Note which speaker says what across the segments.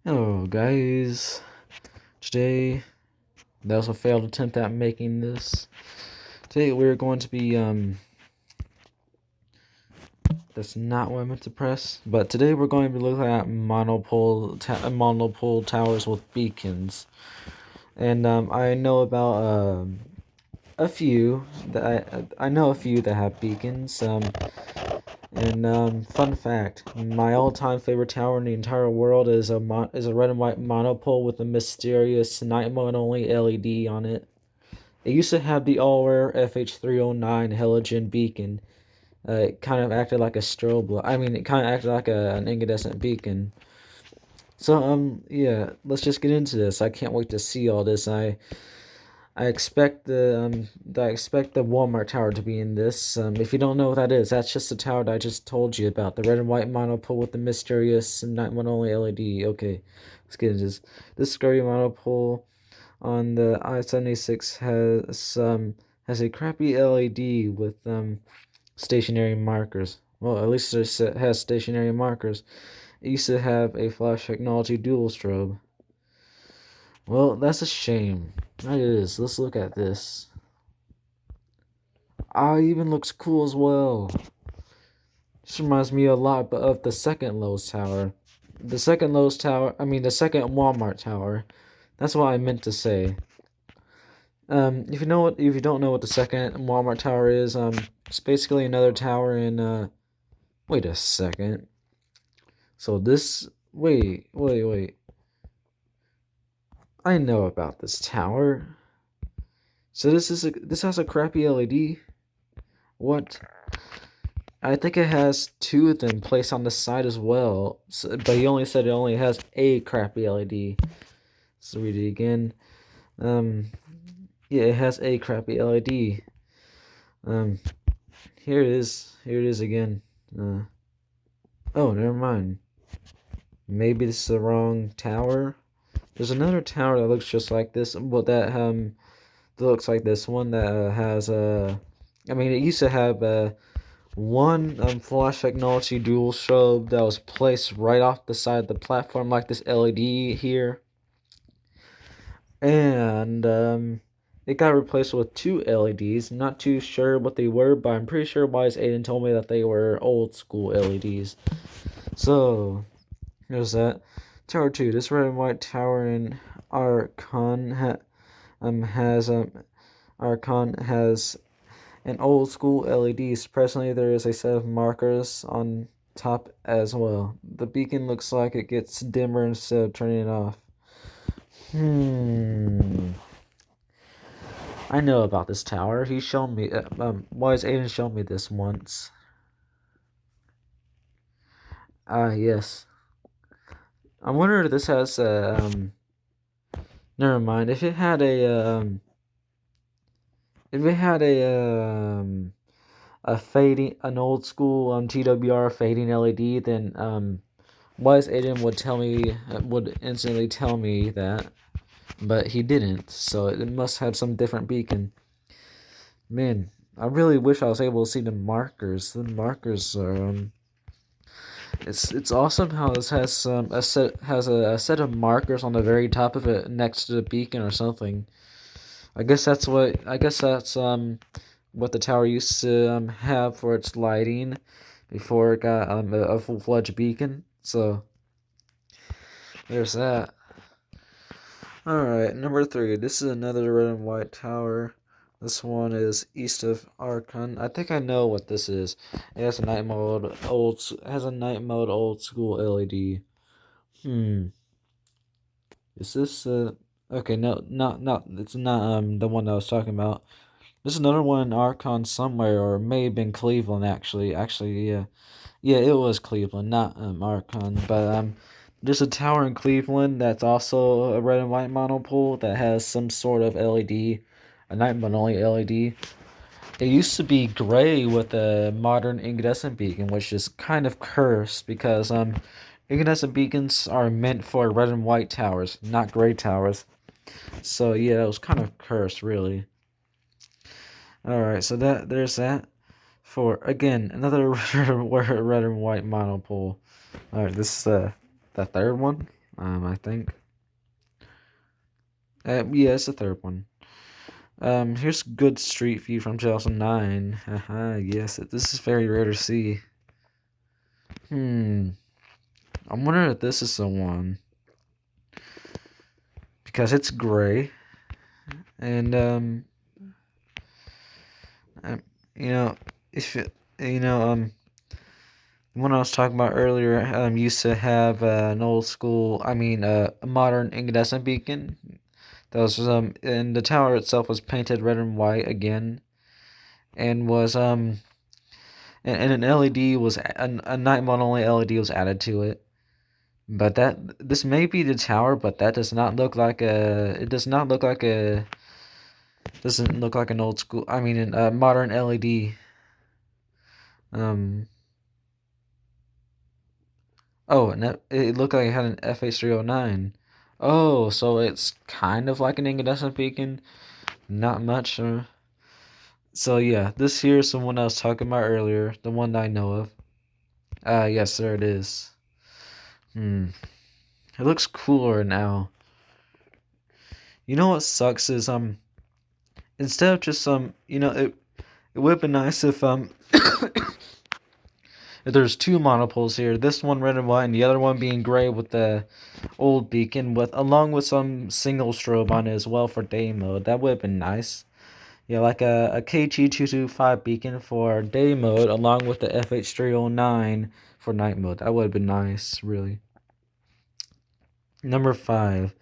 Speaker 1: Hello guys, today that was a failed attempt at making this. Today we're going to be that's not what I meant to press, but today we're going to be looking at monopole towers with beacons. And I know about a few that I know a few that have beacons. Fun fact: my all-time favorite tower in the entire world is a red and white monopole with a mysterious night mode only LED on it. It used to have the all-rare FH309 halogen beacon. It kind of acted like a strobe light. I mean, it kind of acted like an incandescent beacon. So yeah, let's just get into this. I can't wait to see all this. I expect the Walmart tower to be in this. If you don't know what that is, that's just the tower that I just told you about. The red and white monopole with the mysterious night one only LED. Okay, let's get into this. This scurry monopole on the I-76 has a crappy LED with stationary markers. Well, at least it has stationary markers. It used to have a flash technology dual strobe. Well, that's a shame. That is. Let's look at this. Ah, even looks cool as well. This reminds me a lot of the second Lowe's tower. The second second Walmart tower. That's what I meant to say. If you don't know what the second Walmart tower is, it's basically another tower in, wait a second. So this, wait. I know about this tower. So this has a crappy LED. What? I think it has two of them placed on the side as well. So, but he only said it only has a crappy LED. Let's read it again. Yeah, it has a crappy LED. Um, here it is. Here it is again. Oh, never mind. Maybe this is the wrong tower. There's another tower that looks just like this, but that looks like this one that has I mean, it used to have one flash technology dual strobe that was placed right off the side of the platform, like this LED here, and it got replaced with two LEDs. Not too sure what they were, but I'm pretty sure Wise Aiden told me that they were old school LEDs. So there's that. Tower 2. This red and white tower in Archon has an old school LED. Presently, there is a set of markers on top as well. The beacon looks like it gets dimmer instead of turning it off. I know about this tower. He showed me. Wise Aiden showed me this once. Yes. I wonder if this has Never mind. If it had an old school TWR fading LED, then Wise Aiden would instantly tell me that, but he didn't. So it must have some different beacon. Man, I really wish I was able to see the markers. The markers are it's awesome how this has a set of markers on the very top of it next to the beacon or something. I guess that's what the tower used to have for its lighting before it got a full-fledged beacon. So there's that. Alright, number 3. This is another red and white tower. This one is east of Archon. I think I know what this is. It has a night mode old school LED. Is this okay, no, not it's not the one I was talking about. There's another one in Archon somewhere, or it may have been Cleveland actually. Actually, yeah. Yeah, it was Cleveland, not Archon, but there's a tower in Cleveland that's also a red and white monopole that has some sort of LED, a night mode only LED. It used to be gray with a modern incandescent beacon, which is kind of cursed because incandescent beacons are meant for red and white towers, not gray towers. So yeah, it was kind of cursed, really. All right, so there's that. For again another red and white monopole. All right, this is the third one. I think. Yeah, it's the third one. Here's good street view from 2009. Haha, yes, this is very rare to see. I'm wondering if this is the one because it's gray and um you know if it, you know the one I was talking about earlier used to have an old school, a modern incandescent beacon. That was and the tower itself was painted red and white again, and was and an LED was a night mode only LED was added to it. But this may be the tower, but that does not look like a. It does not look like a. Doesn't look like an old school. A modern LED. Um. Oh, and it looked like it had an FH309. Oh, so it's kind of like an incandescent beacon. Not much. So yeah, this here is the one I was talking about earlier. The one that I know of. Yes, there it is. It looks cooler now. You know what sucks is instead of just it would have been nice if there's two monopoles here. This one red and white, and the other one being gray with the old beacon along with some single strobe on it as well for day mode. That would have been nice. Yeah, like a KG225 beacon for day mode along with the FH309 for night mode. That would have been nice, really. Number 5.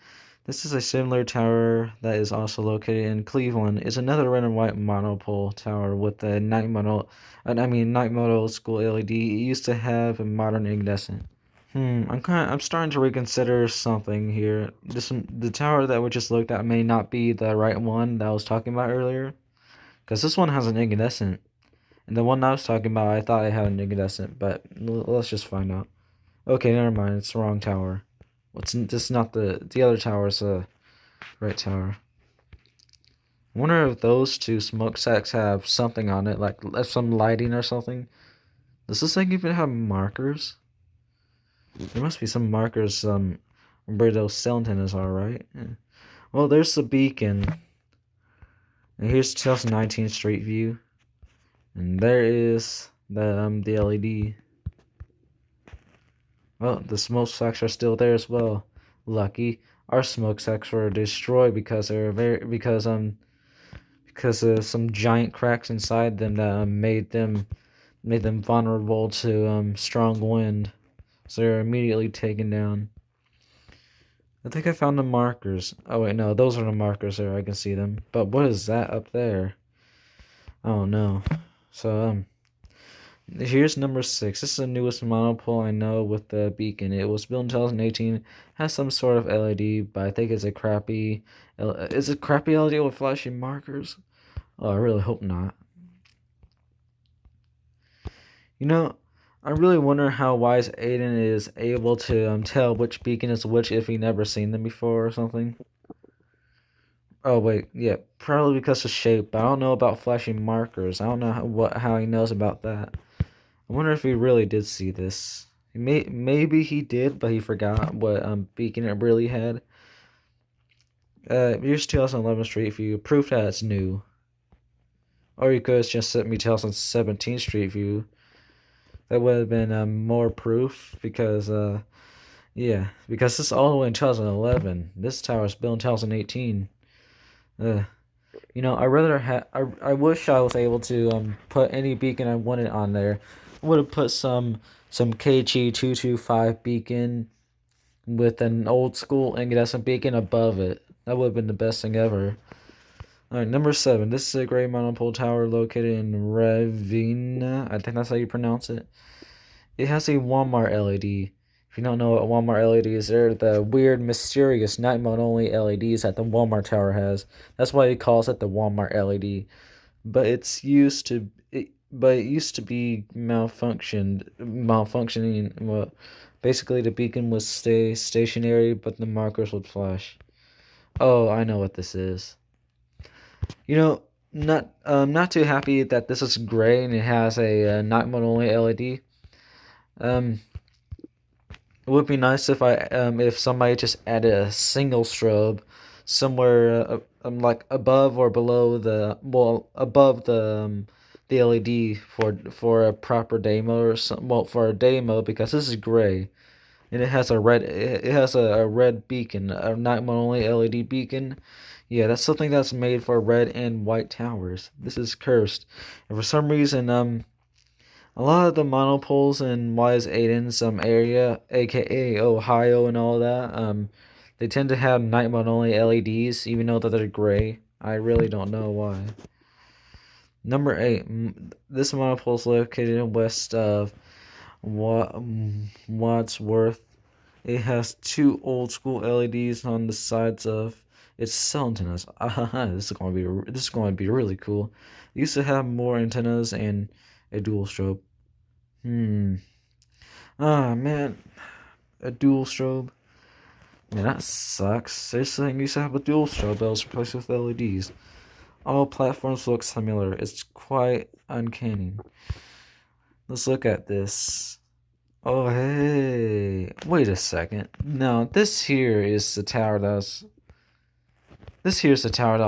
Speaker 1: This is a similar tower that is also located in Cleveland. It's another red and white monopole tower with a night mode old school LED. It used to have a modern incandescent. I'm starting to reconsider something here. The tower that we just looked at may not be the right one that I was talking about earlier, because this one has an incandescent, and the one I was talking about, I thought it had an incandescent, but let's just find out. Okay, never mind. It's the wrong tower. This is not the other tower is the right tower. I wonder if those two smokestacks have something on it, like some lighting or something. Does this thing even have markers? There must be some markers where those cell antennas are, right? Yeah. Well, there's the beacon. And here's 2019 Street View. And there is the LED. Well, the smokestacks are still there as well. Lucky. Our smokestacks were destroyed because because of some giant cracks inside them that made them vulnerable to strong wind. So they're immediately taken down. I think I found the markers. Oh wait, no, those are the markers there. I can see them. But what is that up there? Oh no. So here's number 6. This is the newest monopole I know with the beacon. It was built in 2018. Has some sort of LED, but I think it's a crappy. Is it crappy LED with flashing markers? Oh, I really hope not. You know, I really wonder how wise Aiden is able to tell which beacon is which if he never seen them before or something. Oh wait, yeah, probably because of shape. But I don't know about flashing markers. I don't know how he knows about that. I wonder if he really did see this. Maybe he did, but he forgot what beacon it really had. Here's 2011 Street View, proof that it's new. Or you could have just sent me 2017 Street View. That would have been more proof because because this is all the way in 2011. This tower was built in 2018. I wish I was able to put any beacon I wanted on there. I would have put some KG225 beacon with an old school incandescent beacon above it. That would have been the best thing ever. Alright, number 7. This is a gray monopole tower located in Ravenna. I think that's how you pronounce it. It has a Walmart LED. If you don't know what Walmart LEDs are, they're the weird, mysterious night mode only LEDs that the Walmart tower has. That's why it calls it the Walmart LED. But it used to be malfunctioning. Well, basically the beacon would stay stationary, but the markers would flash. Oh, I know what this is. You know, not too happy that this is gray and it has a night mode only LED. Um, It would be nice if somebody just added a single strobe somewhere like above or below above the LED for a proper demo or some well for a demo because this is gray and it has a red beacon, a night mode only LED beacon. Yeah, that's something that's made for red and white towers. This is cursed, and for some reason a lot of the monopoles in Wise Aiden's area, aka Ohio and all that, they tend to have night mode only LEDs, even though that they're gray. I really don't know why. Number 8. This monopole is located west of Wadsworth. It has two old school LEDs on the sides of its cell antennas. This is going to be really cool. It used to have more antennas and a dual strobe. Ah, man. A dual strobe. Man, that sucks. They're saying you used to have a dual strobe that was replaced with LEDs. All platforms look similar. It's quite uncanny. Let's look at this. Oh, hey. Wait a second. No, This here's the tower that I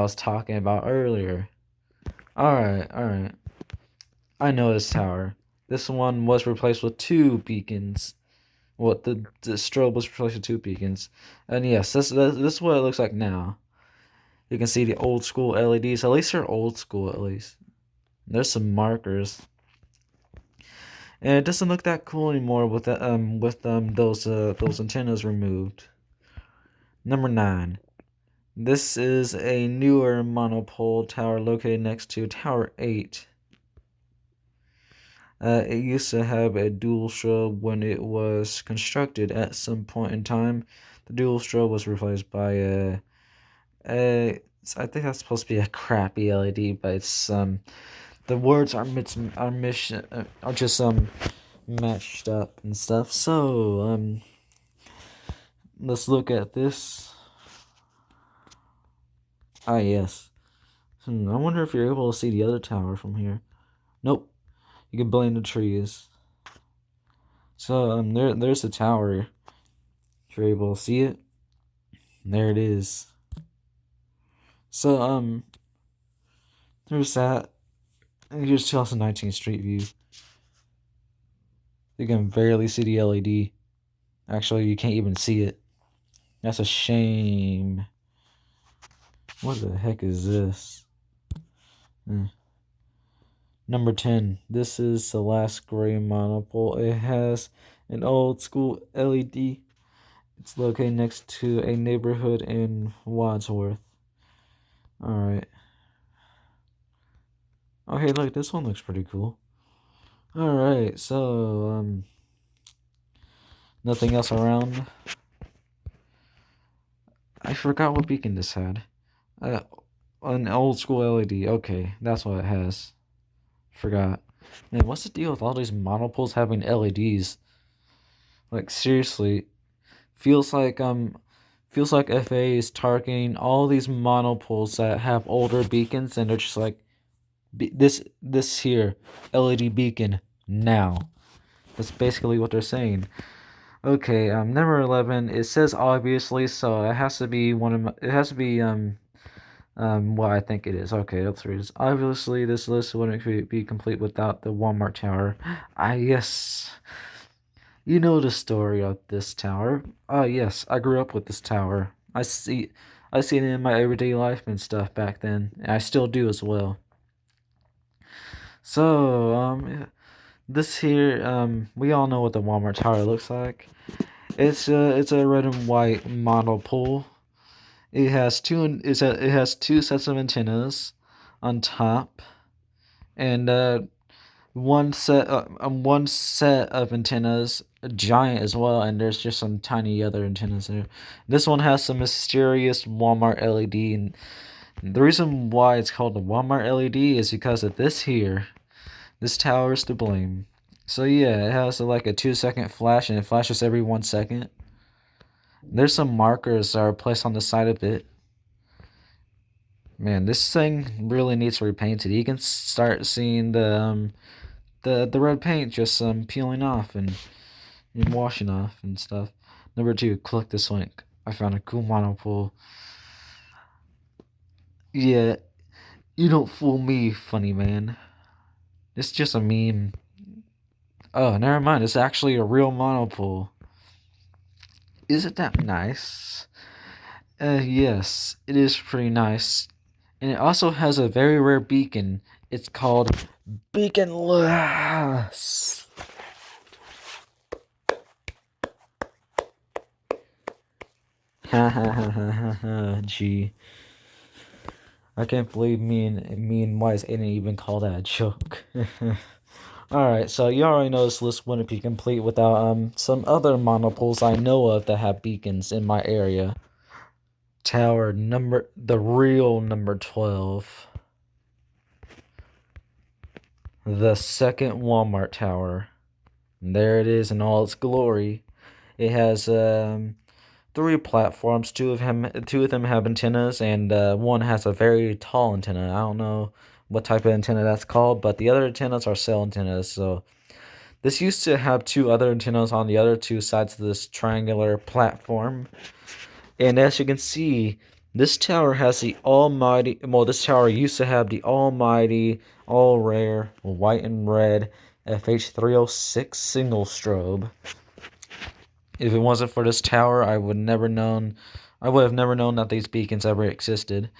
Speaker 1: was talking about earlier. Alright. I know this tower. This one was replaced with two beacons. What the strobe was replaced with two beacons, and yes, this is what it looks like now. You can see the old school LEDs. At least they're old school. At least there's some markers, and it doesn't look that cool anymore with those antennas removed. Number 9. This is a newer monopole tower located next to Tower 8. It used to have a dual strobe when it was constructed at some point in time. The dual strobe was replaced by I think that's supposed to be a crappy LED, but it's the words are just matched up and stuff. So let's look at this. Ah yes. I wonder if you're able to see the other tower from here. Nope. You can blame the trees. So there's the tower. If you're able to see it, there it is. So there's that. And here's 2019 Street View. You can barely see the LED. Actually, you can't even see it. That's a shame. What the heck is this? Number 10. This is the last gray monopole. It has an old school LED. It's located next to a neighborhood in Wadsworth. Alright. Okay, look, this one looks pretty cool. Alright, so, nothing else around. I forgot what beacon this had. An old school LED. Okay, that's what it has. Forgot. Man, what's the deal with all these monopoles having LEDs? Like, seriously. Feels like FA is targeting all these monopoles that have older beacons, and they're just like, this here LED beacon now. That's basically what they're saying. Okay, number 11. It says obviously, so it has to be what I think it is. Okay, let's read this. Obviously, this list wouldn't be complete without the Walmart Tower. Yes. You know the story of this tower. Yes, I grew up with this tower. I see it in my everyday life and stuff back then. And I still do as well. So, this here, we all know what the Walmart Tower looks like. It's a red and white monopole. It has two sets of antennas on top, and one set of antennas, giant as well, and there's just some tiny other antennas there. This one has some mysterious Walmart LED, and the reason why it's called the Walmart LED is because of this here. This tower is to blame. So yeah, it has like a 2-second flash, and it flashes every 1 second. There's some markers that are placed on the side of it. Man, this thing really needs to be repainted. You can start seeing the red paint just peeling off, and and washing off and stuff. Number 2, click this link. I found a cool monopole. Yeah, you don't fool me, funny man. It's just a meme. Oh, never mind. It's actually a real monopole. Isn't that nice? Yes, it is pretty nice. And it also has a very rare beacon. It's called Beaconless. Ha ha ha ha ha ha. Gee, I can't believe me and Wise didn't even call that a joke. All right, so you already know this list wouldn't be complete without some other monopoles I know of that have beacons in my area. The real number 12. The second Walmart tower. And there it is in all its glory. It has 3 platforms. Two of them have antennas, and one has a very tall antenna. I don't know what type of antenna that's called, but the other antennas are cell antennas. So this used to have 2 other antennas on the other 2 sides of this triangular platform. And as you can see, this tower has the almighty, well, this tower used to have the almighty, all rare, white and red FH306 single strobe. If it wasn't for this tower, I would have never known that these beacons ever existed.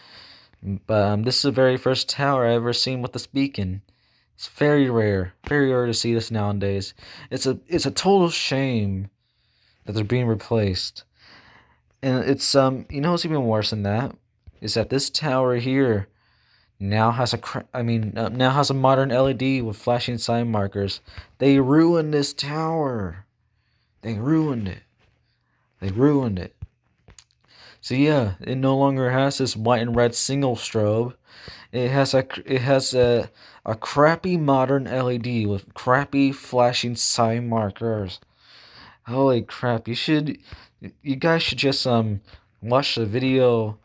Speaker 1: But this is the very first tower I ever seen with this beacon. It's very rare to see this nowadays. It's a total shame that they're being replaced. And it's you know what's even worse than that is that this tower here now has now has a modern LED with flashing sign markers. They ruined this tower. They ruined it. So yeah, it no longer has this white and red single strobe. It has a crappy modern LED with crappy flashing sign markers. Holy crap! You guys should just watch the video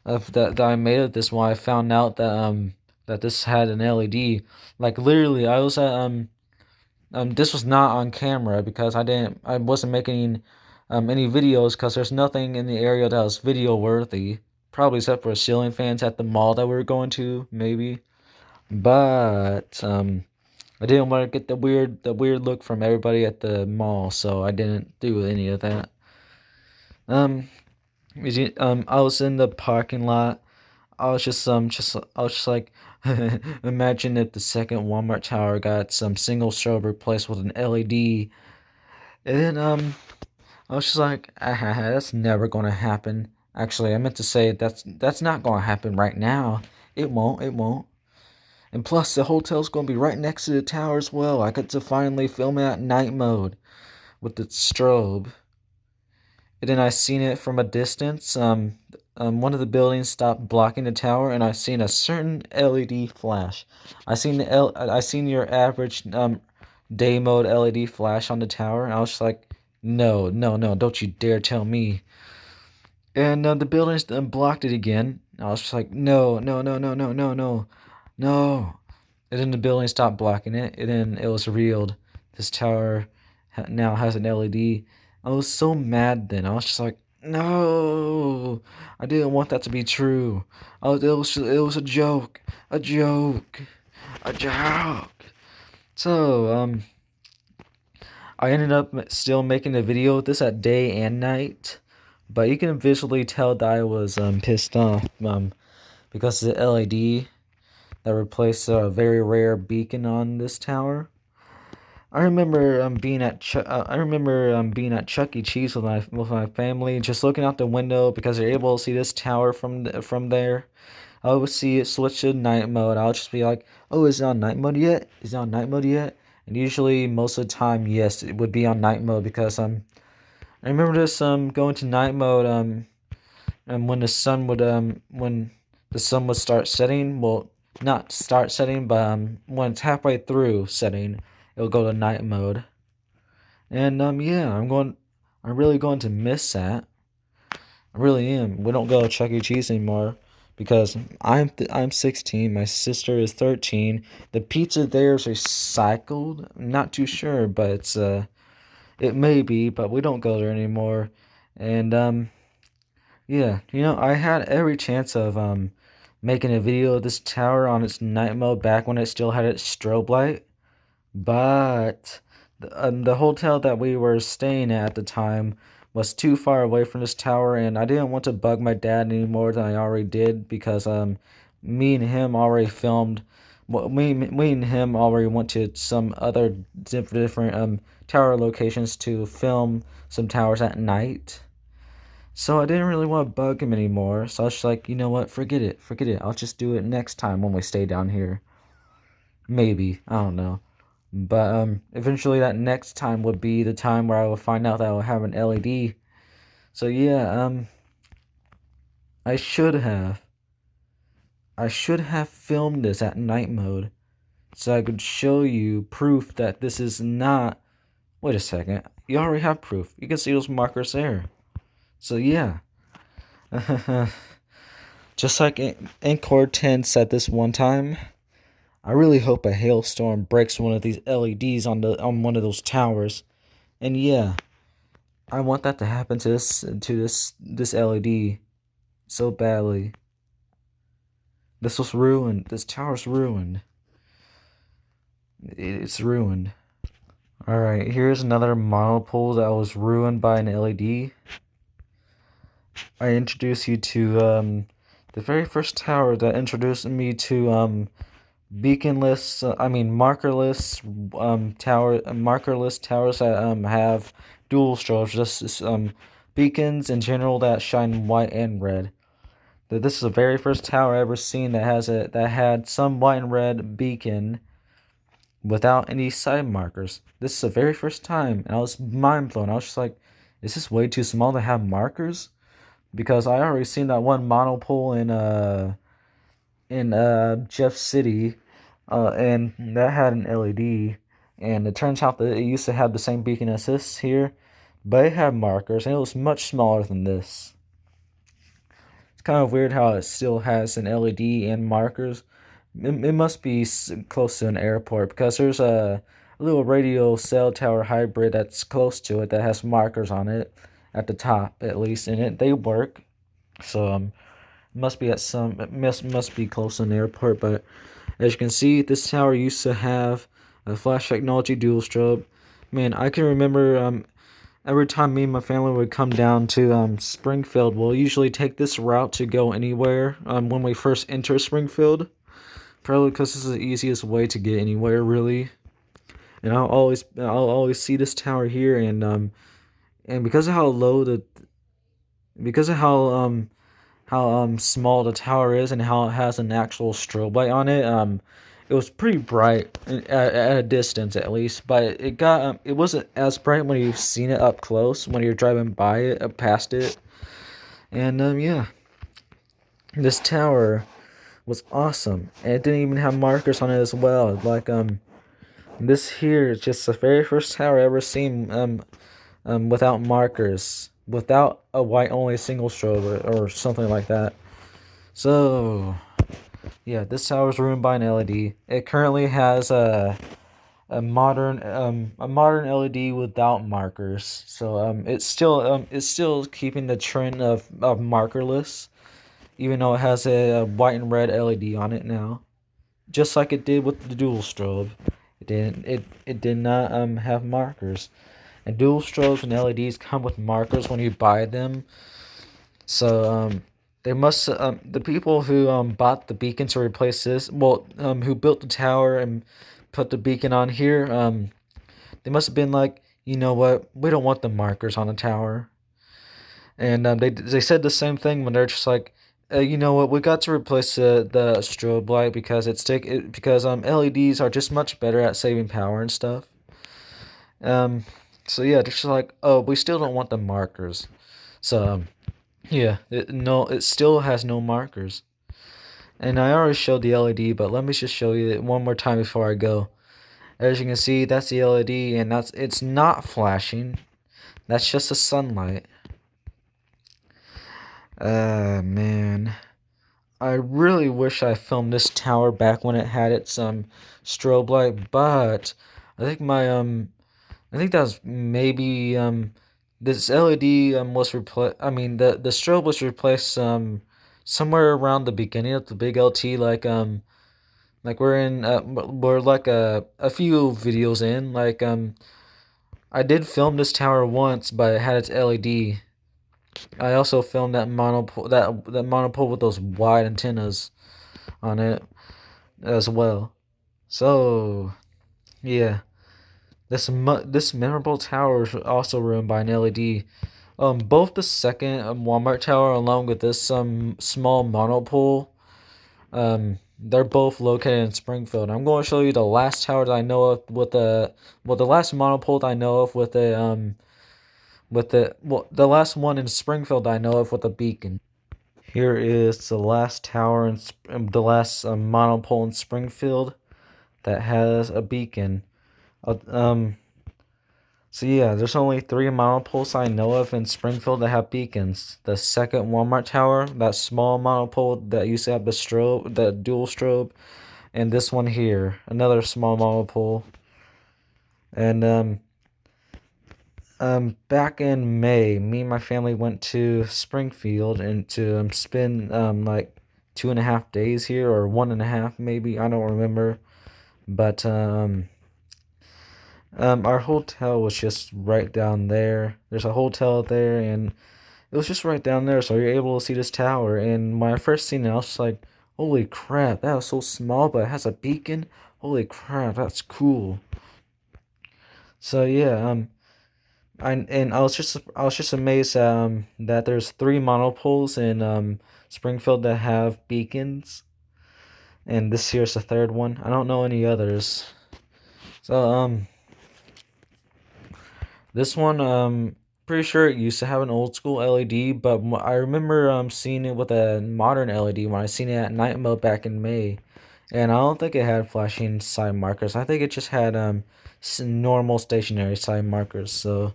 Speaker 1: of that I made of this when I found out that this had an LED. Like literally, I was at this was not on camera because I wasn't making any videos because there's nothing in the area that was video worthy. Probably except for ceiling fans at the mall that we were going to, maybe. But I didn't want to get the weird look from everybody at the mall, so I didn't do any of that. I was in the parking lot. I was just like, imagine if the second Walmart tower got some single strobe replaced with an LED, and then I was just like, that's never gonna happen. Actually, I meant to say that's not gonna happen right now. It won't. And plus, the hotel's gonna be right next to the tower as well. I get to finally film it at night mode with the strobe. And then I seen it from a distance. One of the buildings stopped blocking the tower, and I seen a certain LED flash. I seen your average day mode LED flash on the tower, and I was just like, no, don't you dare tell me. And the buildings blocked it again. I was just like, no. And then the building stopped blocking it, and then it was revealed this tower now has an LED. I was so mad then. I was just like, no, I didn't want that to be true. It was a joke, a joke. So I ended up still making a video with this at day and night, but you can visually tell that I was pissed off because the LED that replaced a very rare beacon on this tower. I remember being at being at Chuck E. Cheese with my family, just looking out the window because they're able to see this tower from there. I would see it switch to night mode. I'll just be like, "Oh, is it on night mode yet? Is it on night mode yet?" And usually, most of the time, yes, it would be on night mode because I remember this going to night mode and when the sun would start setting, well, not start setting, but when it's halfway through setting, it'll go to night mode. And yeah, I'm really going to miss that. I really am. We don't go to Chuck E. Cheese anymore because I'm 16. My sister is 13. The pizza there is recycled. I'm not too sure, but It may be, but we don't go there anymore. And yeah, I had every chance of making a video of this tower on its night mode back when it still had its strobe light, but the hotel that we were staying at the time was too far away from this tower, and I didn't want to bug my dad any more than I already did because me and him already filmed. Well, me and him already went to some other different tower locations to film some towers at night. So I didn't really want to bug him anymore. So I was just like, you know what? Forget it. Forget it. I'll just do it next time when we stay down here. Maybe. I don't know. But eventually that next time would be the time where I will find out that I will have an LED. So yeah, I should have. I should have filmed this at night mode so I could show you proof that this is not. Wait a second. You already have proof. You can see those markers there. So yeah. Just like Encore 10 said this one time, I really hope a hailstorm breaks one of these LEDs on one of those towers. And yeah, I want that to happen to this LED so badly. This was ruined. This tower's ruined. It's ruined. Alright, here's another monopole that was ruined by an LED. I introduce you to the very first tower that introduced me to beaconless, markerless markerless towers that have dual strobes, just beacons in general that shine white and red. This is the very first tower I ever seen that had some white and red beacon without any side markers. This is the very first time, and I was mind blown. I was just like, is this way too small to have markers? Because I already seen that one monopole in Jeff City, and that had an LED, and it turns out that it used to have the same beacon as this here, but it had markers, and it was much smaller than this. It's kind of weird how it still has an LED and markers. It must be close to an airport because there's a little radio cell tower hybrid that's close to it that has markers on it at the top at least, and they work. So must be at some must be close to an airport. But as you can see, this tower used to have a flash technology dual strobe. Man, I can remember every time me and my family would come down to Springfield, we'll usually take this route to go anywhere when we first enter Springfield. Probably because this is the easiest way to get anywhere, really. And I'll always see this tower here, and because of because of how small the tower is and how it has an actual strobe light on it, it was pretty bright at a distance at least, but it wasn't as bright when you've seen it up close when you're driving by it past it. And yeah, this tower was awesome, and it didn't even have markers on it as well. Like this here is just the very first tower I ever seen without markers, without a white only single strobe or something like that. So yeah, this tower is ruined by an LED. It currently has a modern LED without markers. So it's still keeping the trend of markerless, even though it has a white and red LED on it now, just like it did with the dual strobe. It did not have markers. And dual strobes and LEDs come with markers when you buy them. So they must the people who bought the beacon to replace this, who built the tower and put the beacon on here, they must have been like, you know what, we don't want the markers on the tower. And they said the same thing when they're just like, you know what, we got to replace the strobe light because because LEDs are just much better at saving power and stuff. So yeah, they're just like, oh, we still don't want the markers. So yeah, it still has no markers. And I already showed the LED, but let me just show you it one more time before I go. As you can see, that's the LED, and it's not flashing. That's just the sunlight. Man. I really wish I filmed this tower back when it had its strobe light, but I think I think that's maybe this LED was replaced. I mean the strobe was replaced somewhere around the beginning of the big LT, like we're like a few videos in, I did film this tower once, but it had its LED. I also filmed that monopole with those wide antennas on it as well. So yeah, this memorable tower was also ruined by an LED. Both the second Walmart tower, along with this small monopole, they're both located in Springfield. I'm going to show you the last tower that I know of with the last monopole that I know of the last one in Springfield I know of with a beacon. Here is the last tower the last monopole in Springfield that has a beacon. Uh, um, so yeah, there's only three monopoles I know of in Springfield that have beacons. The second Walmart tower, that small monopole that used to have the dual strobe, and this one here, another small monopole. And back in May, me and my family went to Springfield and to spend like 2.5 days here, or 1.5 maybe. I don't remember, but our hotel was just right down there. There's a hotel there, and it was just right down there, so you're able to see this tower. And when I first seen it, I was just like, "Holy crap! That was so small, but it has a beacon. Holy crap! That's cool." So yeah, I was just amazed that there's three monopoles in Springfield that have beacons, and this here's the third one. I don't know any others. So this one pretty sure it used to have an old school LED, but I remember seeing it with a modern LED when I seen it at night mode back in May, and I don't think it had flashing side markers. I think it just had normal stationary side markers. So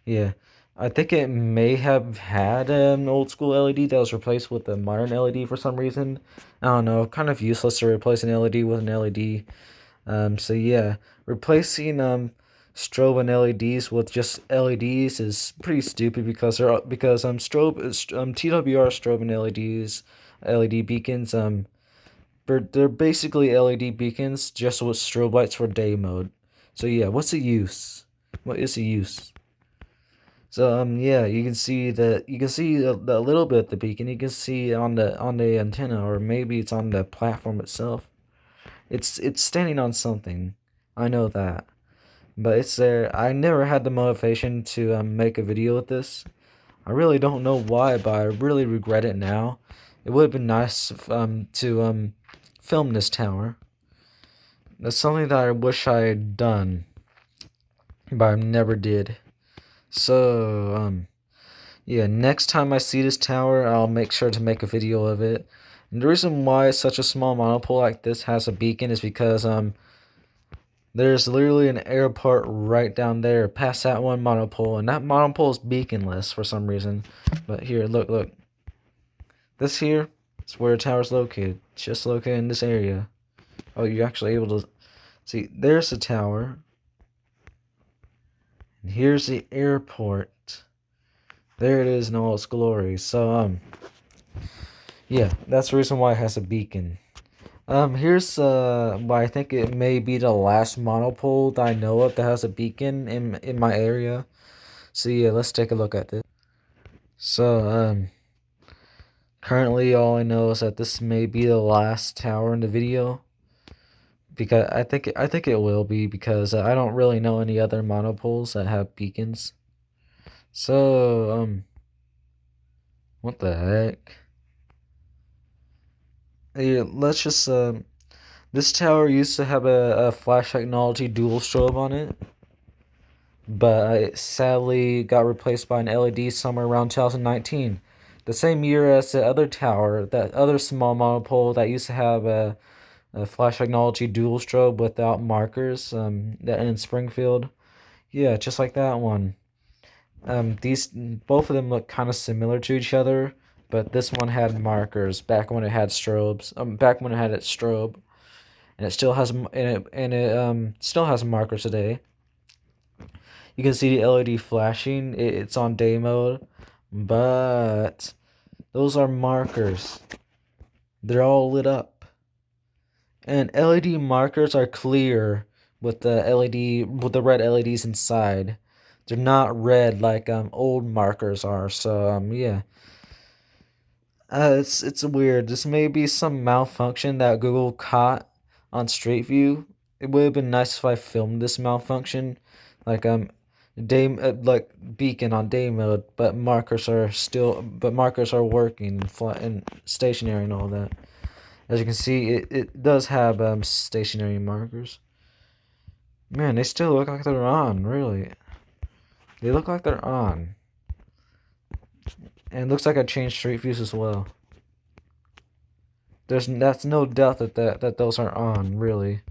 Speaker 1: yeah. I think it may have had an old school LED that was replaced with a modern LED for some reason. I don't know, kind of useless to replace an LED with an LED. So yeah, replacing strobe and LEDs with just LEDs is pretty stupid because TWR strobe and LED beacons they're basically LED beacons just with strobe lights for day mode. So yeah, what's the use? What is the use? So yeah, you can see the little bit of the beacon. You can see on the antenna, or maybe it's on the platform itself. It's standing on something. I know that, but it's there. I never had the motivation to make a video with this. I really don't know why, but I really regret it now. It would have been nice to film this tower. That's something that I wish I had done, but I never did. So yeah, next time I see this tower, I'll make sure to make a video of it. And the reason why such a small monopole like this has a beacon is because there's literally an airport right down there past that one monopole, and that monopole is beaconless for some reason. But here, look. This here is where the tower's located. It's just located in this area. Oh, you're actually able to see, there's the tower. And here's the airport. There it is in all its glory. So yeah, that's the reason why it has a beacon. Here's why I think it may be the last monopole that I know of that has a beacon in my area. So yeah, let's take a look at this. So currently all I know is that this may be the last tower in the video, because I think it will be, because I don't really know any other monopoles that have beacons. So what the heck? Yeah, let's just this tower used to have a flash technology dual strobe on it, but it sadly got replaced by an LED somewhere around 2019. The same year as the other tower, that other small monopole that used to have a flash technology dual strobe without markers, that in Springfield. Yeah, just like that one. These both of them look kind of similar to each other, but this one had markers back when it had strobes. Back when it had its strobe, and it still has still has markers today. You can see the LED flashing. It's on day mode, but those are markers. They're all lit up. And LED markers are clear with the red LEDs inside. They're not red like old markers are. So yeah. It's weird. This may be some malfunction that Google caught on Street View. It would have been nice if I filmed this malfunction, like like beacon on day mode, but markers are working and stationary and all that. As you can see, it does have stationary markers. Man, they still look like they're on. Really, they look like they're on. And it looks like I changed Street Views as well. That's no doubt that those are on, really.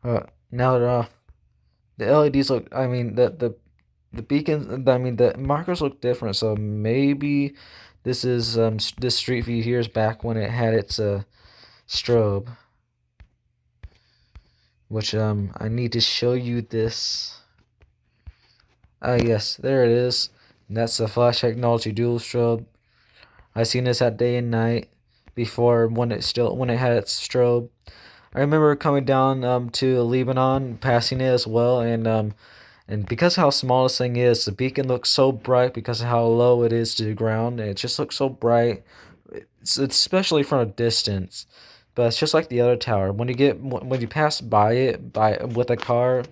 Speaker 1: Now they're off. The LEDs look. I mean the beacons. I mean the markers look different. So maybe this is this Street View here is back when it had its strobe. Which I need to show you this. Yes, there it is. And that's the Flash Technology Dual Strobe. I seen this at day and night before when it had its strobe. I remember coming down to Lebanon, passing it as well, and because of how small this thing is, the beacon looks so bright because of how low it is to the ground. It just looks so bright, it's especially from a distance. But it's just like the other tower. When you pass by it with a car,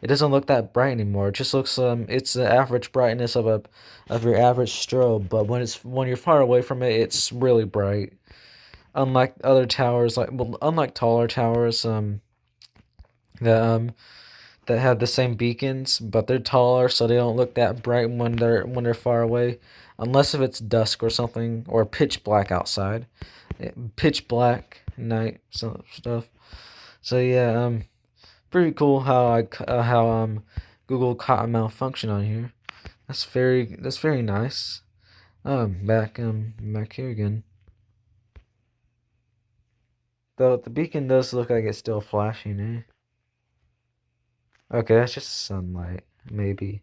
Speaker 1: it doesn't look that bright anymore. It just looks it's the average brightness of your average strobe. But when you're far away from it, it's really bright. Unlike other towers, unlike taller towers, that that have the same beacons, but they're taller, so they don't look that bright when they're far away, unless if it's dusk or something, or pitch black outside, pitch black night stuff. So yeah, pretty cool how Google caught a malfunction on here. That's very nice. Back here again. Though the beacon does look like it's still flashing, eh? Okay, that's just sunlight, maybe.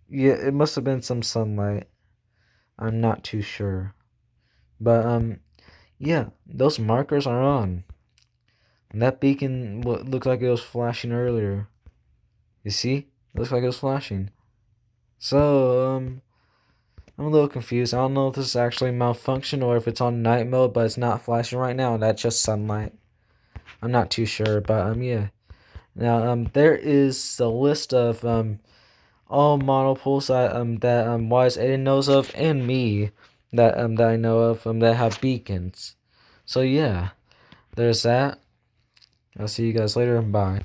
Speaker 1: Yeah, it must have been some sunlight. I'm not too sure. But yeah, those markers are on. And that beacon looked like it was flashing earlier. You see? It looks like it was flashing. So, I'm a little confused. I don't know if this is actually malfunction or if it's on night mode, but it's not flashing right now. That's just sunlight. I'm not too sure, but yeah. Now, there is a list of all monopoles that Wise Aiden knows of, and me that I know of that have beacons. So yeah, there's that. I'll see you guys later and bye.